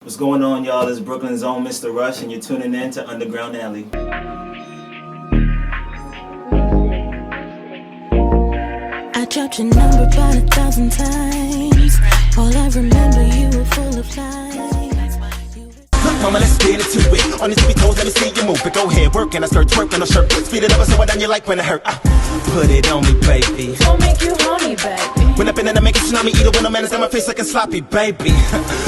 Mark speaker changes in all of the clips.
Speaker 1: What's going on, y'all? It's Brooklyn's own Mista Rush, and you're tuning in to Underground Alley.
Speaker 2: I dropped your number about 1,000 times. All I remember, you were full of lies.
Speaker 3: Look, mama, let's get into it. On these tippy toes, let me see you move it. Go ahead, work and I start twerking on shirt. Speed it up and slow it down, you like when it hurt. Put it on me, baby.
Speaker 4: Don't make you horny, baby.
Speaker 3: When I've been in the make a tsunami, either when I'm man, my face looking sloppy, baby.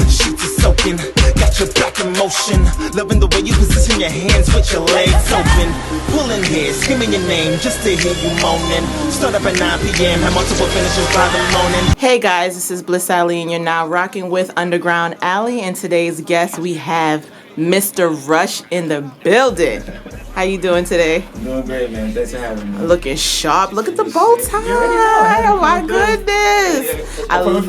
Speaker 3: Sheets are soaking, got your back in motion. Loving the way you position your hands with your legs open. Pulling hair, skimming your name just to hear you moaning. Start up at 9 p.m., have multiple finishers by the morning.
Speaker 5: Hey guys, this is Bliss Alley, and you're now rocking with Underground Alley. And today's guest, we have Mista Rush in the building. How you doing today?
Speaker 1: I'm doing great, man. Thanks for having me.
Speaker 5: Looking sharp. Look at the bow tie. Oh my goodness. I love it.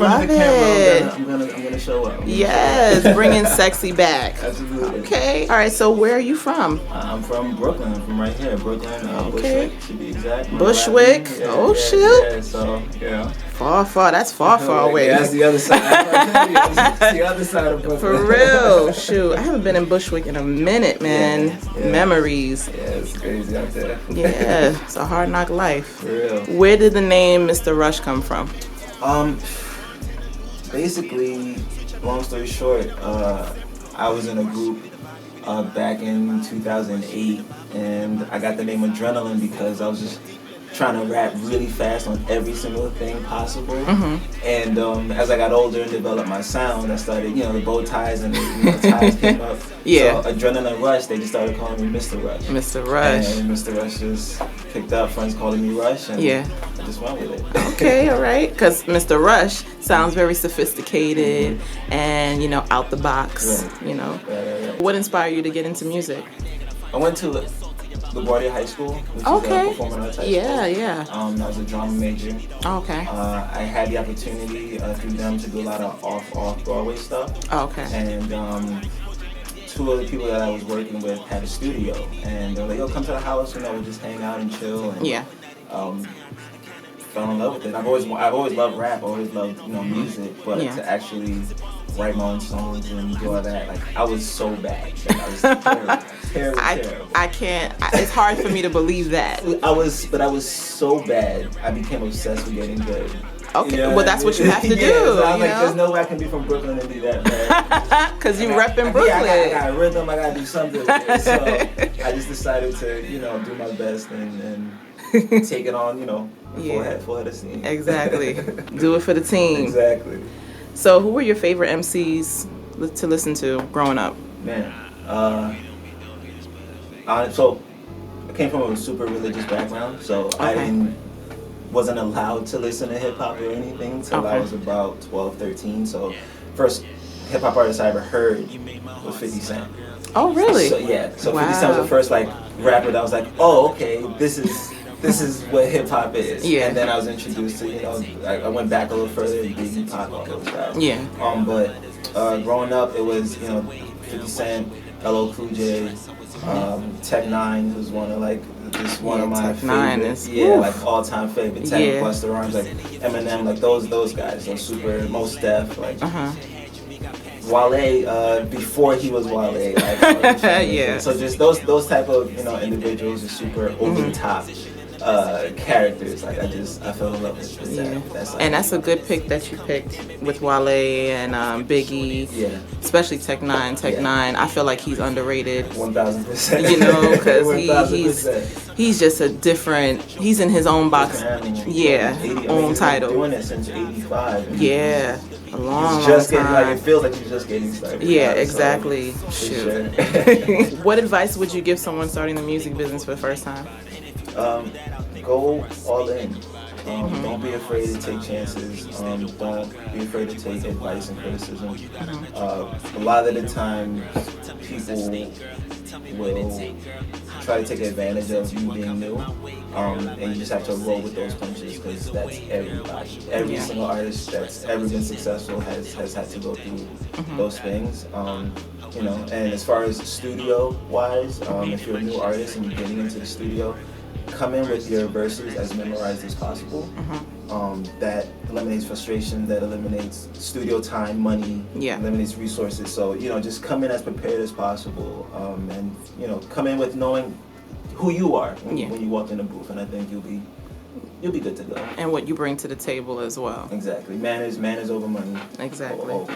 Speaker 1: I'm gonna show up.
Speaker 5: Yes, bringing sexy back.
Speaker 1: Absolutely.
Speaker 5: Okay. All right. So where are you from?
Speaker 1: I'm from Brooklyn. I'm from right here, Brooklyn.
Speaker 5: Okay.
Speaker 1: Bushwick, to be exact.
Speaker 5: Bushwick? Oh, shoot.
Speaker 1: Yeah, so, yeah.
Speaker 5: Far. That's far away.
Speaker 1: Yeah, that's the other side. That's the other side of Brooklyn.
Speaker 5: For real. Shoot. I haven't been in Bushwick in a minute, man.
Speaker 1: Yeah.
Speaker 5: Memories.
Speaker 1: Yeah, it's crazy out there.
Speaker 5: Yeah, it's a hard knock life.
Speaker 1: For real.
Speaker 5: Where did the name Mista Rush come from?
Speaker 1: Basically, long story short, I was in a group back in 2008, and I got the name Adrenaline because I was just trying to rap really fast on every single thing possible. And as I got older and developed my sound, I started, the bow ties and the ties came up.
Speaker 5: Yeah.
Speaker 1: So Adrenaline Rush, they just started calling me Mista Rush.
Speaker 5: Mista Rush.
Speaker 1: And Mista Rush just picked up, friends calling me Rush, and
Speaker 5: Yeah.
Speaker 1: I just went with it.
Speaker 5: Okay, all right. Because Mista Rush sounds very sophisticated and, out the box,
Speaker 1: Right. Right.
Speaker 5: What inspired you to get into music?
Speaker 1: I went to LaGuardia High School, which is
Speaker 5: Okay.
Speaker 1: a performing arts high
Speaker 5: Yeah.
Speaker 1: school. I was a drama major.
Speaker 5: Okay.
Speaker 1: I had the opportunity through them to do a lot of off-Broadway stuff.
Speaker 5: Okay.
Speaker 1: And two of the people that I was working with had a studio, and they were like, "Yo, come to the house, we'll just hang out and chill." And,
Speaker 5: Yeah.
Speaker 1: fell in love with it. I've always loved rap, always loved music, but
Speaker 5: Yeah.
Speaker 1: to actually write my own songs and do all that, I was so bad. I was terrible.
Speaker 5: I can't. It's hard for me to believe that.
Speaker 1: I was so bad. I became obsessed with getting good.
Speaker 5: Okay,
Speaker 1: You know
Speaker 5: well,
Speaker 1: what I
Speaker 5: that's what
Speaker 1: mean?
Speaker 5: you have to do,
Speaker 1: Yeah, so I was
Speaker 5: you
Speaker 1: like,
Speaker 5: know?
Speaker 1: there's no way I can be from Brooklyn and be that bad.
Speaker 5: Because you
Speaker 1: I got-
Speaker 5: repping
Speaker 1: I
Speaker 5: Brooklyn.
Speaker 1: got rhythm, I gotta do something with it. So I just decided to, do my best and take it on, full head of steam.
Speaker 5: Exactly. Do it for the team.
Speaker 1: Exactly.
Speaker 5: So who were your favorite MCs to listen to growing up?
Speaker 1: Man, so I came from a super religious background, so
Speaker 5: Okay.
Speaker 1: wasn't allowed to listen to hip hop or anything till I
Speaker 5: Okay.
Speaker 1: was about 12, 13. So first hip hop artist I ever heard was 50 Cent.
Speaker 5: Oh, really?
Speaker 1: So 50 Cent was the first rapper that I was like, oh, okay, this is what hip hop is.
Speaker 5: Yeah.
Speaker 1: And then I was introduced to, I went back a little further, Biggie, Pac, all those guys.
Speaker 5: Yeah.
Speaker 1: But growing up, it was 50 Cent, LL Cool J, Tech Nine was one of of my
Speaker 5: Tech Nine
Speaker 1: favorites.
Speaker 5: is-
Speaker 1: Yeah,
Speaker 5: oof.
Speaker 1: all time favorite. Tech,
Speaker 5: Yeah.
Speaker 1: Busta Rhymes, Eminem, those guys, those super Mos Def, Wale, before he was Wale,
Speaker 5: Yeah.
Speaker 1: So just those type of individuals are super over the top characters. I fell in love with that.
Speaker 5: And that's a good pick that you picked with Wale and Biggie.
Speaker 1: Yeah.
Speaker 5: Especially Tech Nine. Tech
Speaker 1: Yeah.
Speaker 5: Nine, I feel like he's underrated.
Speaker 1: 1000%.
Speaker 5: Because
Speaker 1: 1000%.
Speaker 5: he's just a different. He's in his own box. Yeah, own
Speaker 1: He's
Speaker 5: title.
Speaker 1: been doing it since '85.
Speaker 5: Yeah, a long,
Speaker 1: He's just
Speaker 5: long
Speaker 1: getting
Speaker 5: time.
Speaker 1: it feels like he's just getting started.
Speaker 5: Yeah,
Speaker 1: So,
Speaker 5: exactly.
Speaker 1: for
Speaker 5: Shoot.
Speaker 1: sure.
Speaker 5: What advice would you give someone starting the music business for the first time?
Speaker 1: Go all in. Don't be afraid to take chances. Don't be afraid to take advice and criticism. A lot of the time, people will try to take advantage of you being new, and you just have to roll with those punches because that's everybody. Every single artist that's ever been successful has had to go through those things. And as far as studio-wise, if you're a new artist and you're getting into the studio, come in with your verses as memorized as possible. that eliminates frustration, that eliminates studio time, money, eliminates resources. So, just come in as prepared as possible, and, come in with knowing who you are when you walk in the booth, and I think you'll be good to go.
Speaker 5: And what you bring to the table as well.
Speaker 1: Exactly. Manners over money.
Speaker 5: Exactly.
Speaker 1: Oh.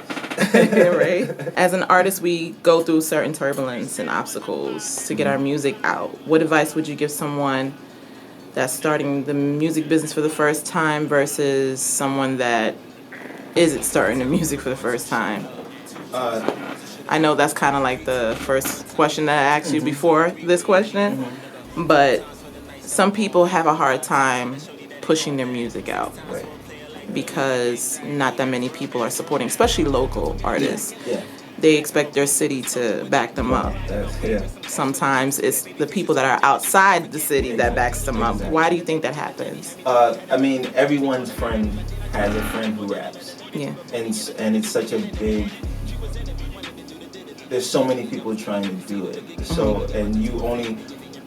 Speaker 5: Right. As an artist, we go through certain turbulence and obstacles to get our music out. What advice would you give someone that's starting the music business for the first time versus someone that isn't starting the music for the first time? I know that's kind of like the first question that I asked you before this question, but some people have a hard time pushing their music out.
Speaker 1: Right.
Speaker 5: Because not that many people are supporting, especially local artists.
Speaker 1: Yeah.
Speaker 5: They expect their city to back them up. Sometimes it's the people that are outside the city that backs them up. Why do you think that happens?
Speaker 1: Everyone's friend has a friend who raps.
Speaker 5: Yeah.
Speaker 1: And it's such a big... There's so many people trying to do it. So, and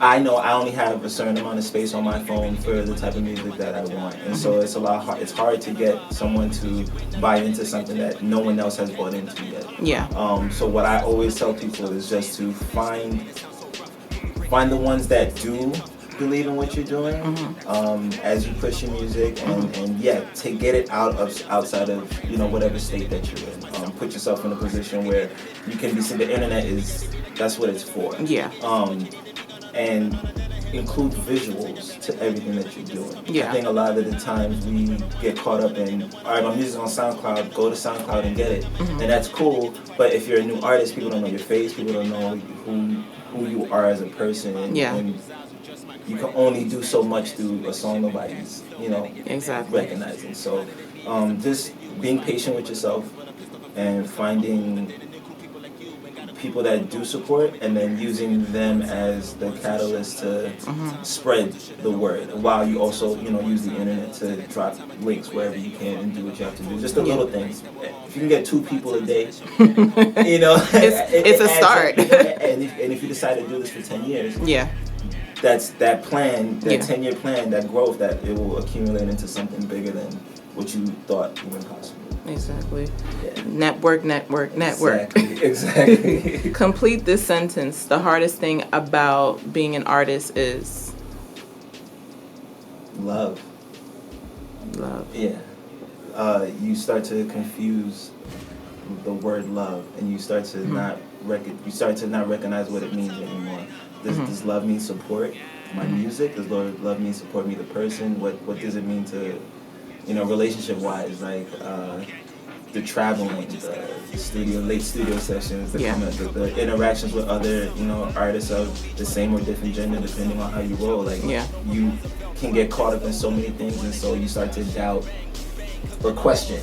Speaker 1: I know I only have a certain amount of space on my phone for the type of music that I want, and so it's it's hard to get someone to buy into something that no one else has bought into yet.
Speaker 5: Yeah.
Speaker 1: So what I always tell people is just to find the ones that do believe in what you're doing, as you push your music, and to get it outside of whatever state that you're in. Put yourself in a position where you can be seen. The internet that's what it's for.
Speaker 5: Yeah.
Speaker 1: And include visuals to everything that you're doing.
Speaker 5: Yeah.
Speaker 1: I think a lot of the times we get caught up in, all right, my music's on SoundCloud, go to SoundCloud and get it. And that's cool, but if you're a new artist, people don't know your face, people don't know who you are as a person. And you can only do so much through a song nobody's, recognizing. So just being patient with yourself and finding people that do support, and then using them as the catalyst to spread the word, while you also use the internet to drop links wherever you can and do what you have to do. Just the little things. If you can get 2 people a day,
Speaker 5: it's a start.
Speaker 1: And if you decide to do this for 10 years, that's that plan, that 10-year plan, that growth, that it will accumulate into something bigger than what you thought even possible.
Speaker 5: Exactly. Yeah. Network.
Speaker 1: Exactly.
Speaker 5: Complete this sentence. The hardest thing about being an artist is
Speaker 1: love. Yeah. You start to confuse the word love, and you start to not recognize what it means anymore. Does love mean support my music? Does love mean support me, the person? What does it mean to, relationship-wise, like the traveling, the late studio sessions, the interactions with other, artists of the same or different gender, depending on how you roll. Like, you can get caught up in so many things, and so you start to doubt or question,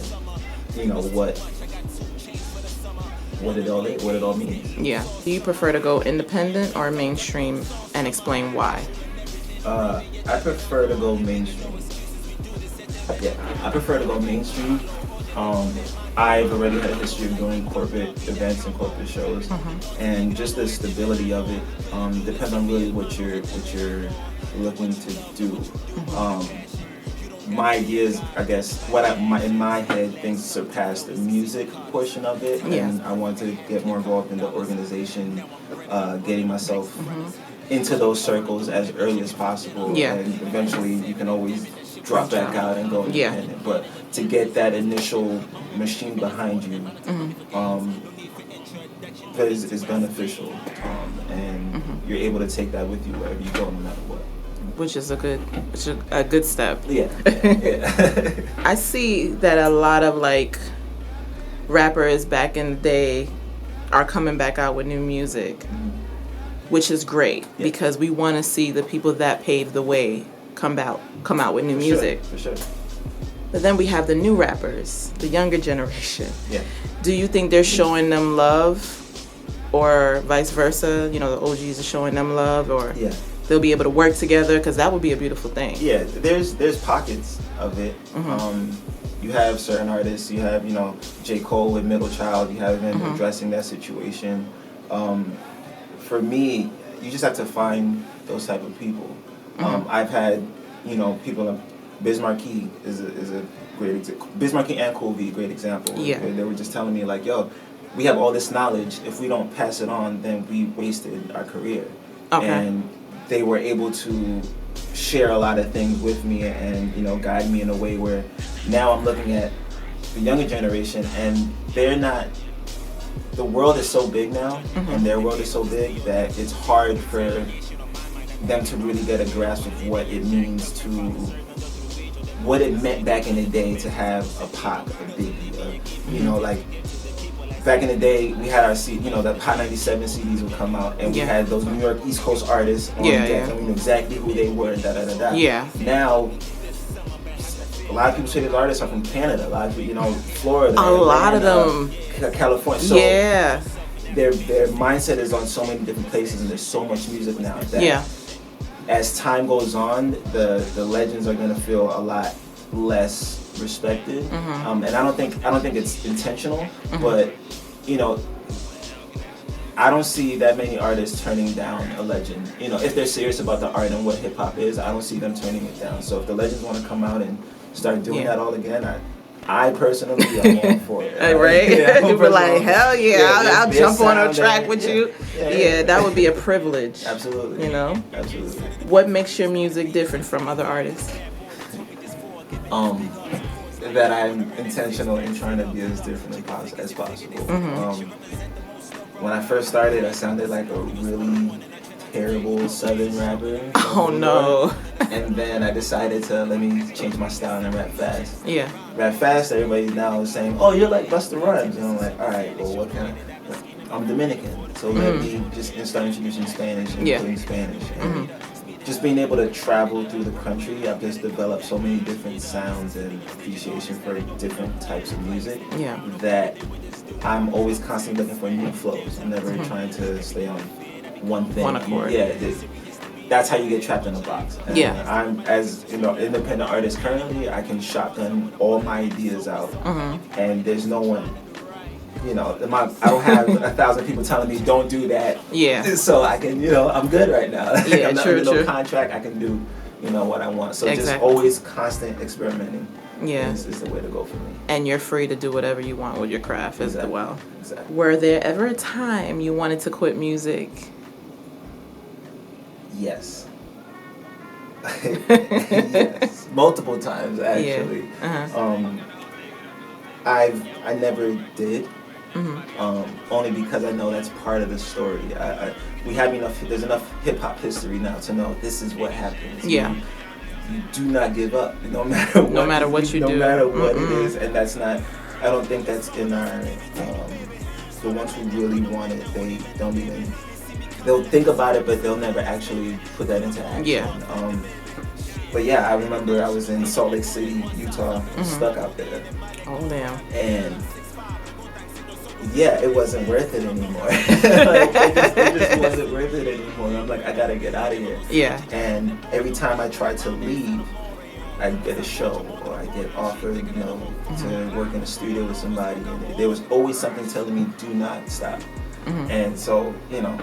Speaker 1: what it all means.
Speaker 5: Yeah. Do you prefer to go independent or mainstream, and explain why?
Speaker 1: I prefer to go mainstream. Yeah, I prefer to go mainstream. I've already had a history of doing corporate events and corporate shows, and just the stability of it depends on really what you're looking to do. My ideas, I guess, in my head, things surpass the music portion of it, and I want to get more involved in the organization, getting myself into those circles as early as possible, and eventually you can always drop back out and go independent. But to get that initial machine behind you is beneficial, and you're able to take that with you wherever you go, no matter what.
Speaker 5: Which is a good step.
Speaker 1: Yeah.
Speaker 5: I see that a lot of rappers back in the day are coming back out with new music, which is great because we want to see the people that paved the way come out with new music.
Speaker 1: For sure.
Speaker 5: But then we have the new rappers, the younger generation.
Speaker 1: Yeah.
Speaker 5: Do you think they're showing them love, or vice versa? The OGs are showing them love, or they'll be able to work together, because that would be a beautiful thing. Yeah,
Speaker 1: there's pockets of it. You have certain artists. You have J. Cole with Middle Child. You have him addressing that situation. For me, you just have to find those type of people. I've had people Biz Markie is a great example. Biz Markie and Cool V, great example.
Speaker 5: Yeah.
Speaker 1: They were just telling me like, yo, we have all this knowledge. If we don't pass it on, then we wasted our career.
Speaker 5: Okay.
Speaker 1: And they were able to share a lot of things with me and, you know, guide me in a way where now I'm looking at the younger generation and they're not, the world is so big now and their world is so big that it's hard for them to really get a grasp of what it means to, what it meant back in the day to have a Pac, a Biggie, you know, like back in the day we had our you know, the Hot 97 CDs would come out and we had those New York East Coast artists on deck and we knew exactly who they were and da-da-da-da.
Speaker 5: Yeah.
Speaker 1: Now, a lot of people say these artists are from Canada, a lot of people, you know, Florida.
Speaker 5: A lot of them.
Speaker 1: California. So
Speaker 5: yeah.
Speaker 1: Their mindset is on so many different places and there's so much music now that as time goes on, the legends are gonna feel a lot less respected. And I don't think it's intentional, but you know, I don't see that many artists turning down a legend. You know, if they're serious about the art and what hip hop is, I don't see them turning it down. So if the legends want to come out and start doing that all again, I personally am all for it.
Speaker 5: Right?
Speaker 1: Yeah,
Speaker 5: You'd be like, hell yeah, I'll jump on a track
Speaker 1: there.
Speaker 5: with you. Yeah, that would be a privilege.
Speaker 1: Absolutely.
Speaker 5: You know?
Speaker 1: Absolutely.
Speaker 5: What makes your music different from other artists?
Speaker 1: That I'm intentional in trying to be as different as possible. When I first started, I sounded like a really terrible Southern rapper.
Speaker 5: Oh no.
Speaker 1: And then I decided to let me change my style and rap fast.
Speaker 5: Yeah.
Speaker 1: Rap fast, everybody now is saying, oh, you're like Busta Rhymes. And I'm like, all right, well, what kind of... I'm Dominican, so let me just start introducing Spanish and putting Spanish. And just being able to travel through the country, I've just developed so many different sounds and appreciation for different types of music that I'm always constantly looking for new flows. I'm never trying to stay on one thing.
Speaker 5: One accord.
Speaker 1: Yeah, that's how you get trapped in a box. And I'm, as you know, independent artist currently, I can shotgun all my ideas out, and there's no one. You know, I don't have 1,000 people telling me don't do that. Yeah. So I can, you know, I'm good right now. I'm not under no contract. I can do, you know, what I want. So just always constant experimenting. Yeah. Is the way to go for me.
Speaker 5: And you're free to do whatever you want with your craft as well.
Speaker 1: Exactly.
Speaker 5: Were there ever a time you wanted to quit music?
Speaker 1: Yes. Yes. Multiple times actually. I never did. Only because I know that's part of the story. We have there's enough hip hop history now to know this is what happens. Yeah. You do not give up, no matter what.
Speaker 5: No matter what you do.
Speaker 1: No matter what it is, and that's not. I don't think that's in our. The ones who really want it, they don't even. They'll think about it, but they'll never actually put that into action. Yeah. But yeah, I remember I was in Salt Lake City, Utah, stuck out there.
Speaker 5: Oh damn.
Speaker 1: And yeah, it wasn't worth it anymore. Like, it just wasn't worth it anymore. I'm like, I gotta get out of here. Yeah. And every time I tried to leave, I'd get a show or I get offered, you know, to work in a studio with somebody. And there was always something telling me, do not stop. And so, you know,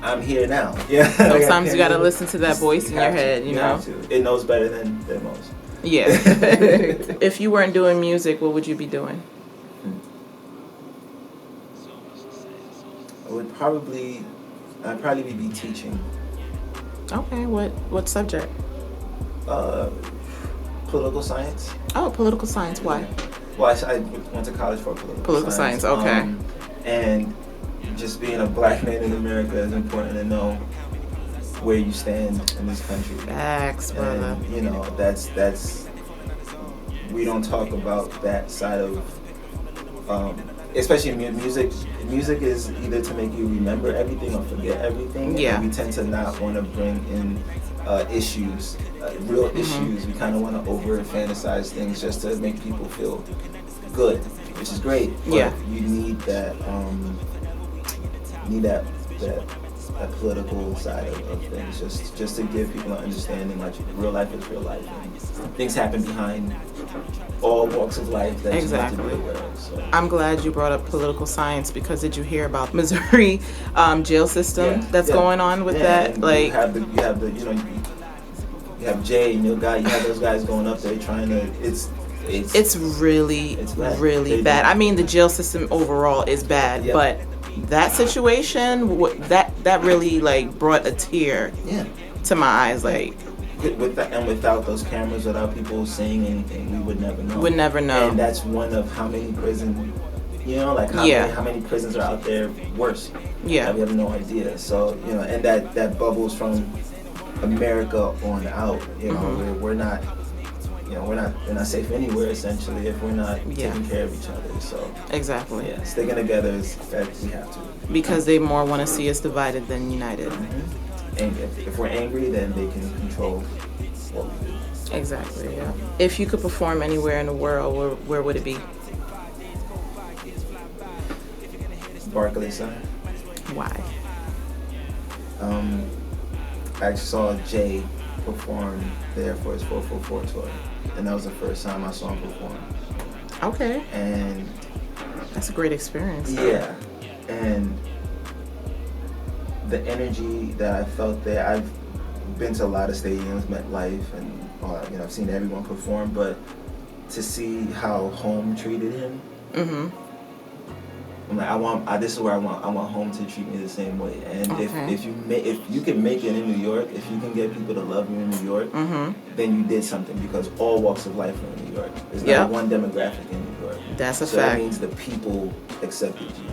Speaker 1: I'm here now. Yeah.
Speaker 5: Sometimes you gotta listen to that voice in your head, you know?
Speaker 1: It knows better than most.
Speaker 5: Yeah. If you weren't doing music, what would you be doing?
Speaker 1: I'd probably be teaching.
Speaker 5: Okay, what subject?
Speaker 1: Political science.
Speaker 5: Oh, political science. Why?
Speaker 1: Well, I went to college for political
Speaker 5: science. Okay.
Speaker 1: And just being a black man in America is important to know where you stand in this country.
Speaker 5: Facts, brother.
Speaker 1: And, you know, that's we don't talk about that side of especially music. Music is either to make you remember everything or forget everything. Yeah. And we tend to not want to bring in issues, real issues. We kind of want to over-fantasize things just to make people feel good, which is great. But you need that, that political side of things, just to give people an understanding. Like real life is real life, and things happen behind all walks of life that you have to be aware of. So.
Speaker 5: I'm glad you brought up political science, because did you hear about Missouri jail system that's going on with that?
Speaker 1: And
Speaker 5: like
Speaker 1: you have the You have Jay and you have those guys going up there trying to.
Speaker 5: It's really really bad. I mean, the jail system overall is bad, but that situation that really like brought a tear to my eyes. Like
Speaker 1: without those cameras, without people saying anything, we would never know.
Speaker 5: Would never know.
Speaker 1: And that's one of how many prisons. Like how many prisons are out there worse.
Speaker 5: Yeah.
Speaker 1: We have no idea. So and that bubbles from America on out. We're not. We're not safe anywhere essentially if we're not taking care of each other. So
Speaker 5: exactly.
Speaker 1: Yeah, sticking together is that we have to.
Speaker 5: Because they more want to see us divided than united.
Speaker 1: Mm-hmm. And if we're angry, then they can control what we do.
Speaker 5: Exactly. Yeah. If you could perform anywhere in the world, where would it be?
Speaker 1: Barclays Center.
Speaker 5: Why?
Speaker 1: I actually saw Jay perform there for his 444 tour, and that was the first time I saw him perform.
Speaker 5: Okay.
Speaker 1: And
Speaker 5: that's a great experience.
Speaker 1: Yeah, and the energy that I felt there. I've been to a lot of stadiums, MetLife, and I've seen everyone perform, but to see how home treated him. Mm-hmm. I'm like, this is where I want home to treat me the same way. And if you can make it in New York, if you can get people to love you in New York, then you did something, because all walks of life are in New York. There's not one demographic in New York.
Speaker 5: That's a fact.
Speaker 1: So that means the people accepted you,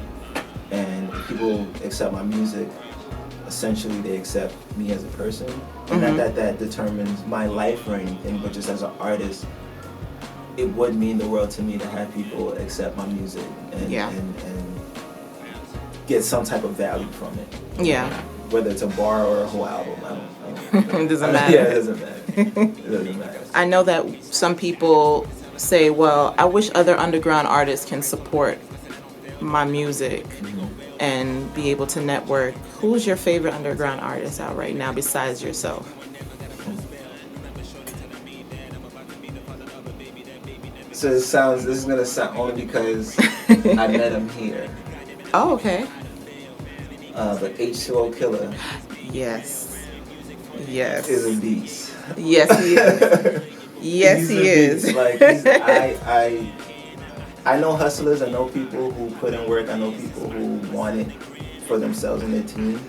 Speaker 1: and if people accept my music, essentially they accept me as a person. And not that determines my life or anything, but just as an artist, it would mean the world to me to have people accept my music and get some type of value from it.
Speaker 5: Yeah.
Speaker 1: Whether it's a bar or a whole album, I don't
Speaker 5: it doesn't matter.
Speaker 1: Yeah, it doesn't matter. It doesn't matter.
Speaker 5: I know that some people say, well, I wish other underground artists can support my music and be able to network. Who's your favorite underground artist out right now besides yourself?
Speaker 1: So this is gonna sound only because I met him here.
Speaker 5: Oh, okay.
Speaker 1: But H2O Killer.
Speaker 5: Yes.
Speaker 1: Is a beast.
Speaker 5: Yes, he is. Yes, he is.
Speaker 1: Like I know hustlers. I know people who put in work. I know people who want it for themselves and their team.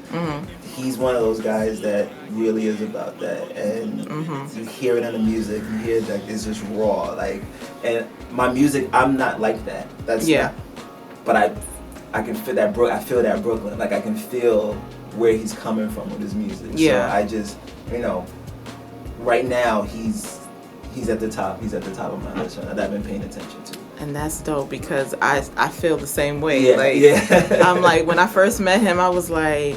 Speaker 1: He's one of those guys that really is about that, and you hear it in the music. You hear that it's just raw. Like, and my music, I'm not like that. That's not, but I can feel that. I feel that Brooklyn. Like I can feel where he's coming from with his music.
Speaker 5: Yeah.
Speaker 1: So I just, right now he's at the top. He's at the top of my list that I've been paying attention to.
Speaker 5: And that's dope, because I feel the same way.
Speaker 1: Yeah,
Speaker 5: I'm like, when I first met him, I was like,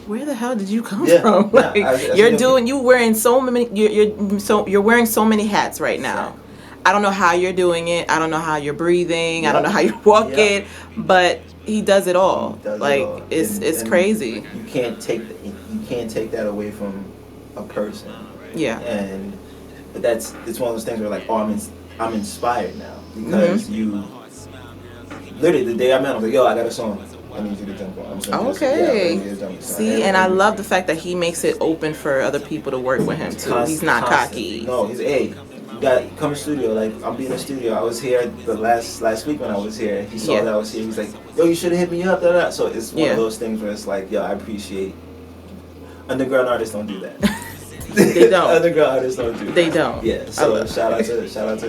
Speaker 5: where the hell did you come from? Like, you're wearing so many. You're wearing so many hats right now.
Speaker 1: Exactly.
Speaker 5: I don't know how you're doing it. I don't know how you're breathing. I don't know how you're walking, but he does it all. It's crazy.
Speaker 1: You can't take that away from a person.
Speaker 5: Yeah.
Speaker 1: But it's one of those things where like, I'm inspired now, because you literally the day I met him, I was like, yo, I got a song. I need you to jump on.
Speaker 5: Okay. See, and I love the fact that he makes it open for other people to work with him too. He's not cocky.
Speaker 1: No, he's you got come to studio. Like I'm being in the studio. I was here the last week when I was here. He saw that I was here. He's like, yo, you should have hit me up. So it's one of those things where it's like, yo, I appreciate. Underground artists don't do that.
Speaker 5: They don't.
Speaker 1: Underground artists don't do that.
Speaker 5: They don't.
Speaker 1: Yeah. So shout out to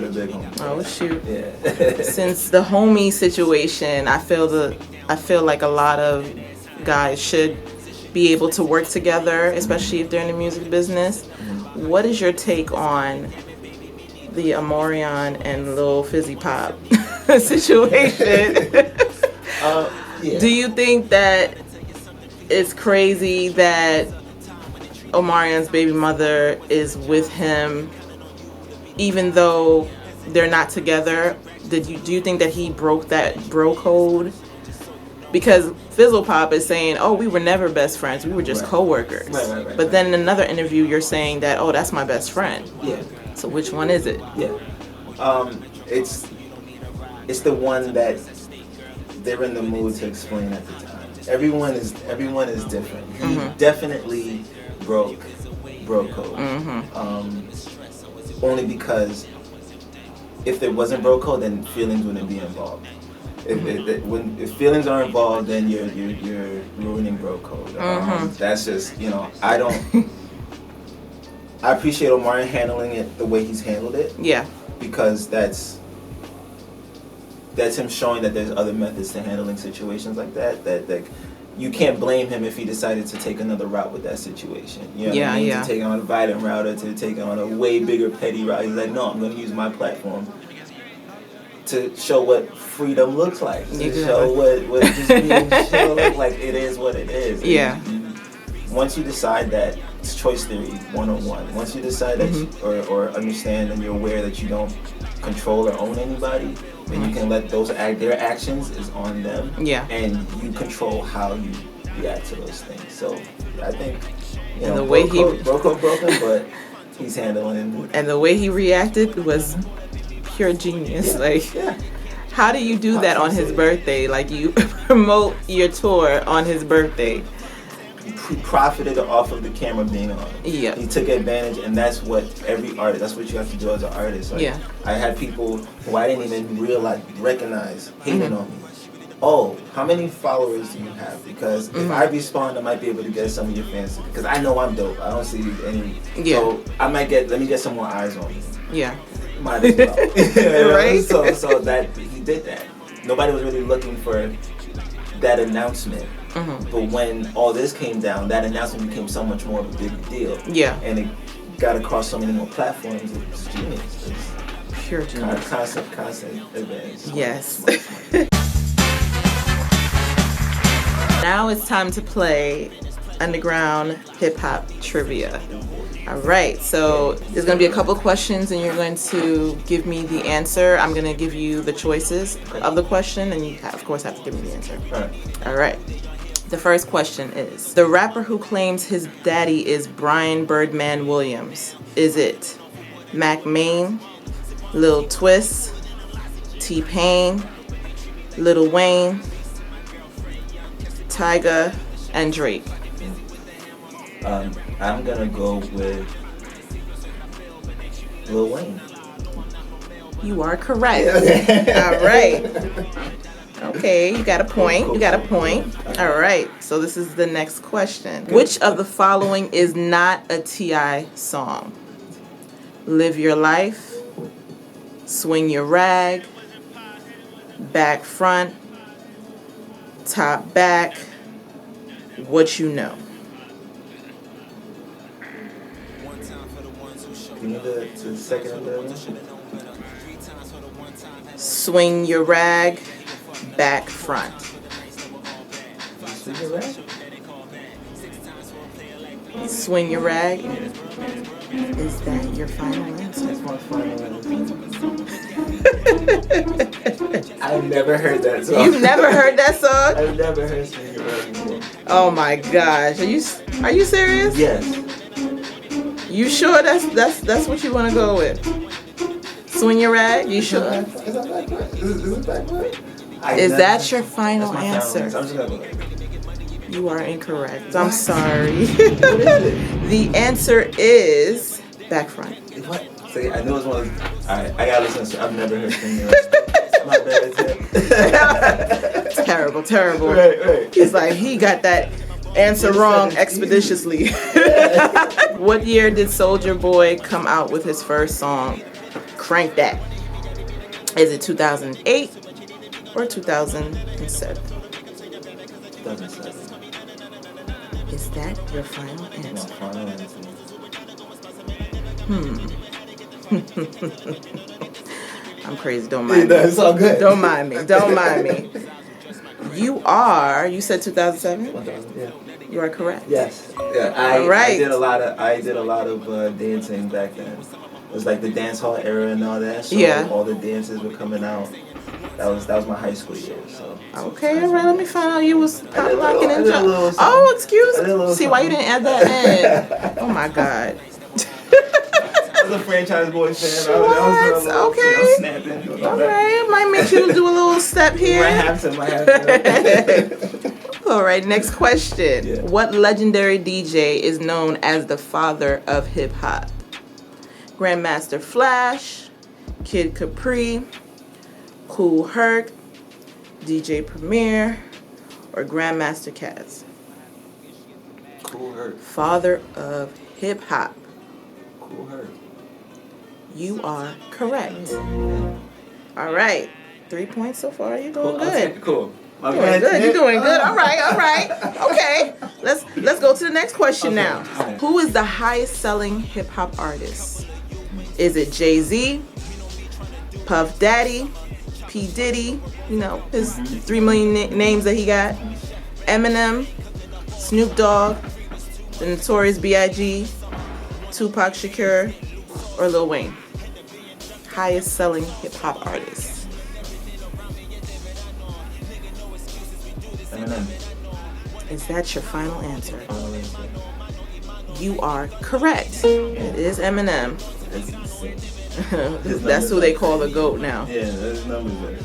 Speaker 1: the big homie.
Speaker 5: Oh shoot.
Speaker 1: Yeah.
Speaker 5: Since the homie situation, I feel like a lot of guys should be able to work together, especially if they're in the music business. What is your take on the Omarion and Lil Fizzy Pop situation? Do you think that it's crazy that Omarion's baby mother is with him even though they're not together? Do you think that he broke that bro code? Because Fizzle Pop is saying, oh, we were never best friends, we were just co-workers.
Speaker 1: Right.
Speaker 5: But then in another interview you're saying that, oh, that's my best friend.
Speaker 1: Yeah.
Speaker 5: So which one is it?
Speaker 1: Yeah. It's the one that they're in the mood to explain at the time. Everyone is different. He definitely broke bro code. Only because if there wasn't bro code, then feelings wouldn't be involved. If feelings are involved, then you're ruining bro code. That's just, I appreciate Omari handling it the way he's handled it.
Speaker 5: Yeah.
Speaker 1: Because that's him showing that there's other methods to handling situations like that. That you can't blame him if he decided to take another route with that situation. You know what I mean? To take on a violent route or to take on a way bigger petty route. He's like, no, I'm going to use my platform to show what freedom looks like. To show what just being chill looks like. It is what it is.
Speaker 5: Yeah.
Speaker 1: Once you decide that, it's choice theory 101. Once you decide that or understand and you're aware that you don't control or own anybody, then you can let their actions is on them.
Speaker 5: Yeah.
Speaker 1: And you control how you react to those things. So I think
Speaker 5: the way
Speaker 1: broken, but he's handling it.
Speaker 5: And the way he reacted was pure genius. How do you do that on his birthday? Like, you promote your tour on his birthday.
Speaker 1: He profited off of the camera being on.
Speaker 5: Yeah.
Speaker 1: He took advantage, and that's what that's what you have to do as an artist. Like, I had people who I didn't even recognize hating on me. Oh, how many followers do you have? Because if I respond, I might be able to get some of your fans. Because I know I'm dope. I don't see any.
Speaker 5: Yeah.
Speaker 1: So let me get some more eyes on me.
Speaker 5: Yeah.
Speaker 1: Might as well.
Speaker 5: Right?
Speaker 1: So that he did that. Nobody was really looking for that announcement. But when all this came down, that announcement became so much more of a big deal. Yeah. And it got across so many more platforms. It was genius. It's
Speaker 5: pure genius.
Speaker 1: Constant advance.
Speaker 5: Yes. Now it's time to play underground hip hop trivia. All right, so there's going to be a couple questions and you're going to give me the answer. I'm going to give you the choices of the question and you, of course, have to give me the answer. All right. The first question is, the rapper who claims his daddy is Brian Birdman Williams, is it Mac Main, Lil Twist, T-Pain, Lil Wayne, Tyga, and Drake?
Speaker 1: I'm gonna go with Lil Wayne.
Speaker 5: You are correct. All right. Okay, you got a point. You got a point. All right. So this is the next question. Which of the following is not a T.I. song? Live Your Life, Swing Your Rag, Back Front, Top Back, What You Know?
Speaker 1: You need the second and third one?
Speaker 5: Swing Your Rag, Back Front.
Speaker 1: Swing Your Rag?
Speaker 5: Swing Your Rag. Is that your final answer?
Speaker 1: That's my final answer. I've never heard that song.
Speaker 5: You've never heard that song?
Speaker 1: I've never heard Swing Your Rag before.
Speaker 5: Oh my gosh. Are you serious?
Speaker 1: Yes.
Speaker 5: You sure that's what you want to go with? Swing Your Rag? You sure?
Speaker 1: Is that Back Front?
Speaker 5: Is that your final answer?
Speaker 1: I'm just gonna go with it.
Speaker 5: You are incorrect. I'm sorry. What is it? The answer is Back Front.
Speaker 1: What? See, I knew it was one of those. Alright, I gotta listen to I've never heard Swing Your Rag. My bad, it's
Speaker 5: Terrible, terrible.
Speaker 1: Right.
Speaker 5: He's like, he got that answer wrong expeditiously. What year did Soulja Boy come out with his first song, Crank That? Is it 2008 or 2007?
Speaker 1: 2007.
Speaker 5: Is that your final answer?
Speaker 1: My final answer.
Speaker 5: I'm crazy, don't mind me.
Speaker 1: That's all good.
Speaker 5: Don't mind me. You said 2007?
Speaker 1: 2000, yeah.
Speaker 5: You are correct.
Speaker 1: Yes. Yeah. I did a lot of dancing back then. It was like the dance hall era and all that. So all the dances were coming out. That was my high school years. So.
Speaker 5: Okay, all right. Let me find out you was pop locking and
Speaker 1: jump.
Speaker 5: Oh, excuse me. See why you didn't add that in? Oh my God.
Speaker 1: I was a Franchise Boy fan. I was
Speaker 5: okay.
Speaker 1: Snapping.
Speaker 5: All right. Might make you do a little step here.
Speaker 1: Might have to.
Speaker 5: All right, next question.
Speaker 1: Yeah.
Speaker 5: What legendary DJ is known as the father of hip hop? Grandmaster Flash, Kid Capri, Kool Herc, DJ Premier, or Grandmaster Caz?
Speaker 1: Kool Herc.
Speaker 5: Father of hip hop.
Speaker 1: Kool Herc.
Speaker 5: You are correct. All right. 3 points so far. You're doing good.
Speaker 1: Cool. My
Speaker 5: You're doing good. You're doing good. All right. Okay. Let's go to the next question now.
Speaker 1: Okay.
Speaker 5: Who is the highest selling hip hop artist? Is it Jay-Z, Puff Daddy, P. Diddy, his 3 million names that he got, Eminem, Snoop Dogg, the Notorious B.I.G., Tupac Shakur, or Lil Wayne? Highest selling hip hop artist.
Speaker 1: Eminem.
Speaker 5: Is that your final answer? You are correct. It is Eminem.
Speaker 1: That's insane.
Speaker 5: That's who they call the GOAT now.
Speaker 1: Yeah, his numbers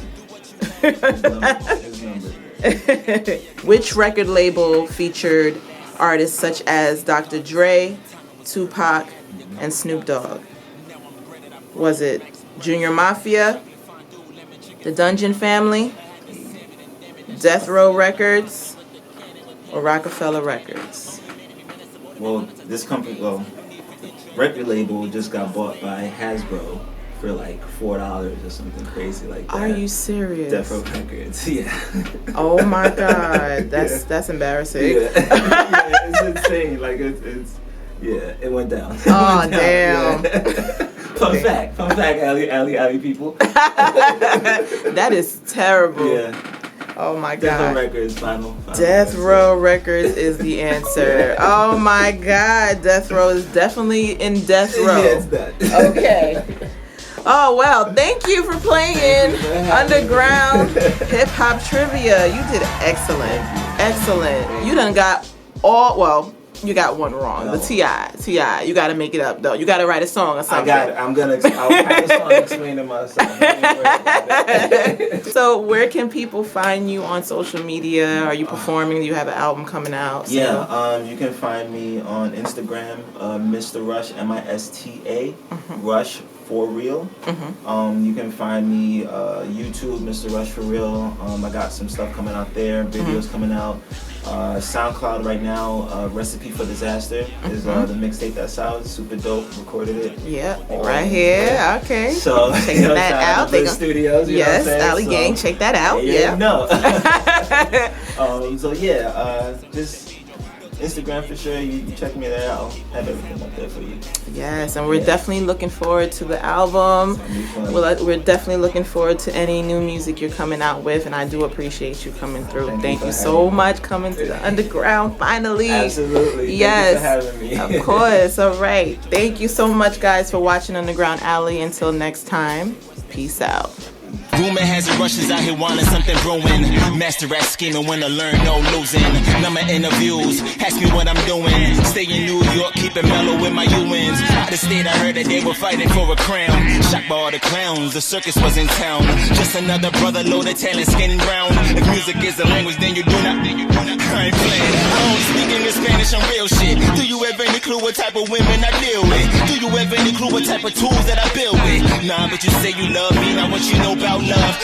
Speaker 1: are. His numbers.
Speaker 5: Which record label featured artists such as Dr. Dre, Tupac, and Snoop Dogg? Was it Junior Mafia, the Dungeon Family, Death Row Records, or Rockefeller Records?
Speaker 1: Well, this company, record label just got bought by Hasbro for like $4 or something crazy like that.
Speaker 5: Are you serious?
Speaker 1: Death Row Records, yeah.
Speaker 5: Oh my God, that's embarrassing.
Speaker 1: Yeah. Yeah, it's insane. Like it's it went down.
Speaker 5: Oh damn.
Speaker 1: Yeah. Fun fact, alley people.
Speaker 5: That is terrible.
Speaker 1: Yeah.
Speaker 5: Oh my
Speaker 1: Death Row
Speaker 5: God.
Speaker 1: Records, final
Speaker 5: Death
Speaker 1: answer.
Speaker 5: Row Records is the answer. Oh my God, Death Row is definitely in Death Row.
Speaker 1: Yeah, it's that.
Speaker 5: Okay. Oh well, thank you for playing Underground Hip Hop Trivia. You did excellent. Excellent. You done got you got one wrong. The T.I. You got to make it up though. You got to write a song or something.
Speaker 1: I got it. I'll write a song explaining myself.
Speaker 5: So where can people find you on social media? Are you performing? Do you have an album coming out?
Speaker 1: Yeah, you can find me on Instagram, Mista Rush, Mista, Rush for real. You can find me YouTube, Mr. Rush for real. I got some stuff coming out there, videos coming out. SoundCloud right now, Recipe for Disaster is the mixtape that's out. It's super dope. Recorded it.
Speaker 5: Yeah, right here.
Speaker 1: Yeah.
Speaker 5: Okay.
Speaker 1: So
Speaker 5: check that out.
Speaker 1: Bliss Studios. You
Speaker 5: yes,
Speaker 1: know what I'm
Speaker 5: Alley
Speaker 1: saying?
Speaker 5: Gang. Check that out. Yeah.
Speaker 1: No. Just Instagram for sure. You check me there. I'll have everything up there for you.
Speaker 5: Yes, and we're definitely looking forward to the album. We're definitely looking forward to any new music you're coming out with, and I do appreciate you coming through. Thank you so much coming to the underground finally.
Speaker 1: Absolutely.
Speaker 5: Yes.
Speaker 1: Thank you for having me.
Speaker 5: Of course. All right. Thank you so much, guys, for watching Underground Alley. Until next time, peace out.
Speaker 3: Rumor has it Russians out here wanting something brewing. Master at scheming when I learn no losing. Number interviews, ask me what I'm doing. Stay in New York, keep it mellow with my U-ins. Out of state, I heard that they were fighting for a crown. Shocked by all the clowns, the circus was in town. Just another brother loaded talent, skin brown. If music is the language, then you do not. I ain't playing. I don't speak English, Spanish, I'm real shit. Do you have any clue what type of women I deal with? Do you have any clue what type of tools that I build with? Nah, but you say you love me, not what you know about love.